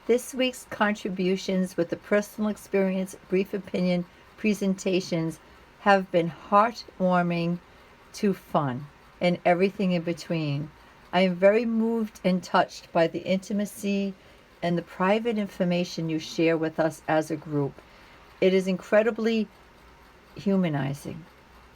This week's contributions with the personal experience, brief opinion presentations have been heartwarming to fun and everything in between. I am very moved and touched by the intimacy and the private information you share with us as a group. It is incredibly humanizing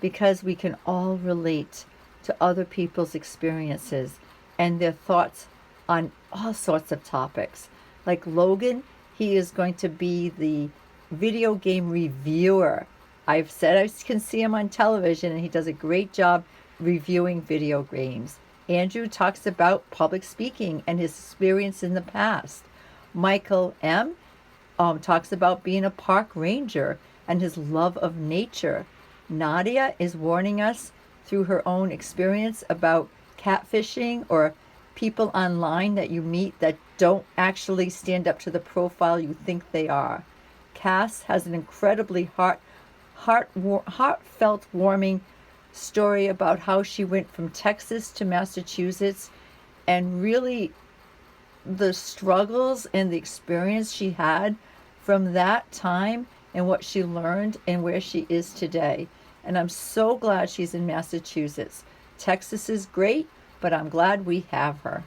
because we can all relate to other people's experiences and their thoughts on all sorts of topics. Like Logan, he is going to be the video game reviewer. I've said I can see him on television, and he does a great job reviewing video games. Andrew talks about public speaking and his experience in the past. Michael M. Talks about being a park ranger and his love of nature. Nadia is warning us through her own experience about catfishing or people online that you meet that don't actually stand up to the profile you think they are. Cass has an incredibly heartfelt, warming story about how she went from Texas to Massachusetts and really the struggles and the experience she had from that time and what she learned and where she is today. And I'm so glad she's in Massachusetts. Texas is great, but I'm glad we have her.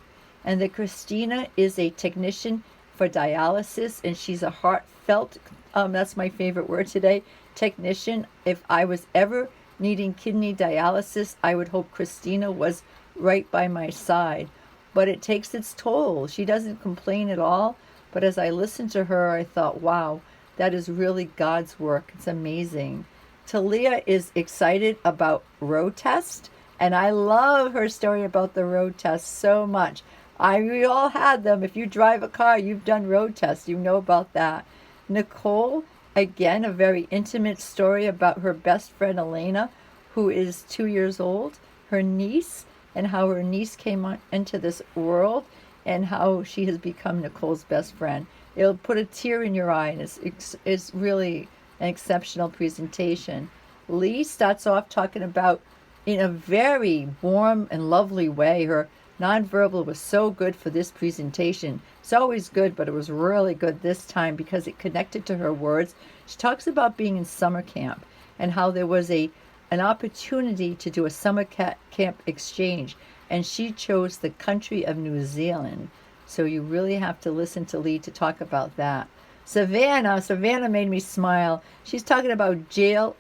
And that Christina is a technician for dialysis, and she's a heartfelt, that's my favorite word today, technician. If I was ever needing kidney dialysis, I would hope Christina was right by my side. But it takes its toll. She doesn't complain at all. But as I listened to her, I thought, wow, that is really God's work. It's amazing. Talia is excited about road test, and I love her story about the road test so much. We all had them. If you drive a car, you've done road tests. You know about that. Nicole, again, a very intimate story about her best friend Elena, who is 2 years old, her niece, and how her niece came into this world and how she has become Nicole's best friend. It'll put a tear in your eye, and it's really an exceptional presentation. Lee starts off talking about, in a very warm and lovely way, her nonverbal was so good for this presentation. It's always good, but it was really good this time because it connected to her words. She talks about being in summer camp and how there was an opportunity to do a summer camp exchange, and she chose the country of New Zealand. So you really have to listen to Lee to talk about that. Savannah made me smile. She's talking about gel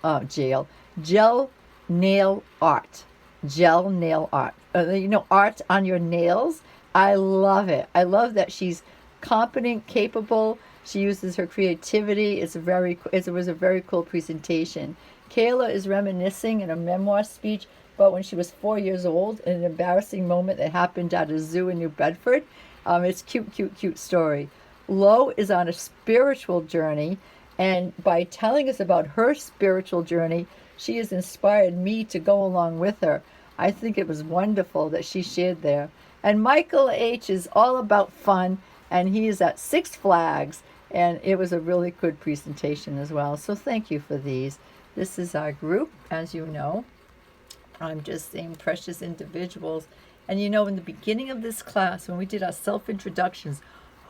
nail art. Gel nail art. Art on your nails. I love it. I love that she's competent, capable. She uses her creativity. It was a very cool presentation. Kayla is reminiscing in a memoir speech about when she was 4 years old in an embarrassing moment that happened at a zoo in New Bedford. It's cute story. Lo is on a spiritual journey, and by telling us about her spiritual journey, she has inspired me to go along with her. I think it was wonderful that she shared there. And Michael H. is all about fun, and he is at Six Flags, and it was a really good presentation as well. So thank you for these. This is our group, as you know. I'm just saying precious individuals. And in the beginning of this class, when we did our self-introductions,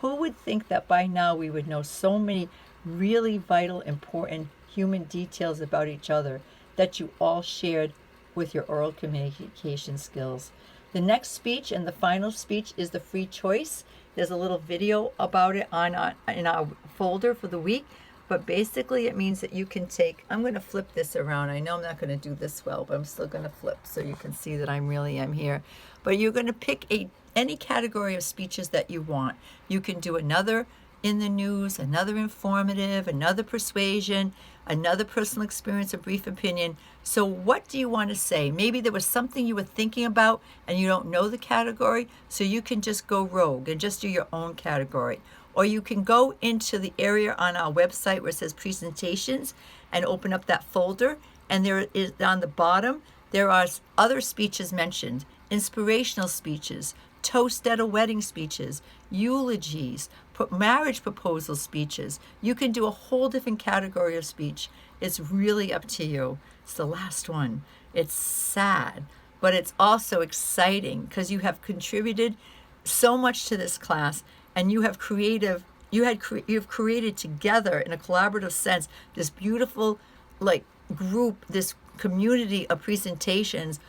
who would think that by now we would know so many really vital, important human details about each other that you all shared with your oral communication skills. The next speech and the final speech is the free choice. There's a little video about it in our folder for the week. But basically it means that you can take, I'm going to flip this around. I know I'm not going to do this well, but I'm still going to flip so you can see that I really am here. But you're going to pick any category of speeches that you want. You can do another in the news, another informative, another persuasion, another personal experience, a brief opinion. So what do you want to say? Maybe there was something you were thinking about and you don't know the category, so you can just go rogue and just do your own category. Or you can go into the area on our website where it says presentations and open up that folder. And there is on the bottom, there are other speeches mentioned, inspirational speeches, toast at a wedding speeches, eulogies, marriage proposal speeches. You can do a whole different category of speech. It's really up to you. It's the last one. It's sad, but it's also exciting because you have contributed so much to this class, and you have creative, you've created together in a collaborative sense this beautiful like group, this community of presentations,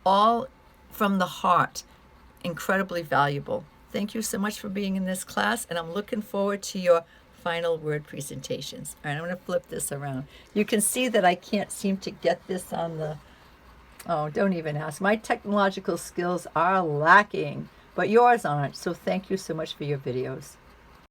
all from the heart. Incredibly valuable. Thank you so much for being in this class, and I'm looking forward to your final word presentations. All right, I'm going to flip this around. You can see that I can't seem to get this on the, oh, don't even ask. My technological skills are lacking, but yours aren't. So thank you so much for your videos.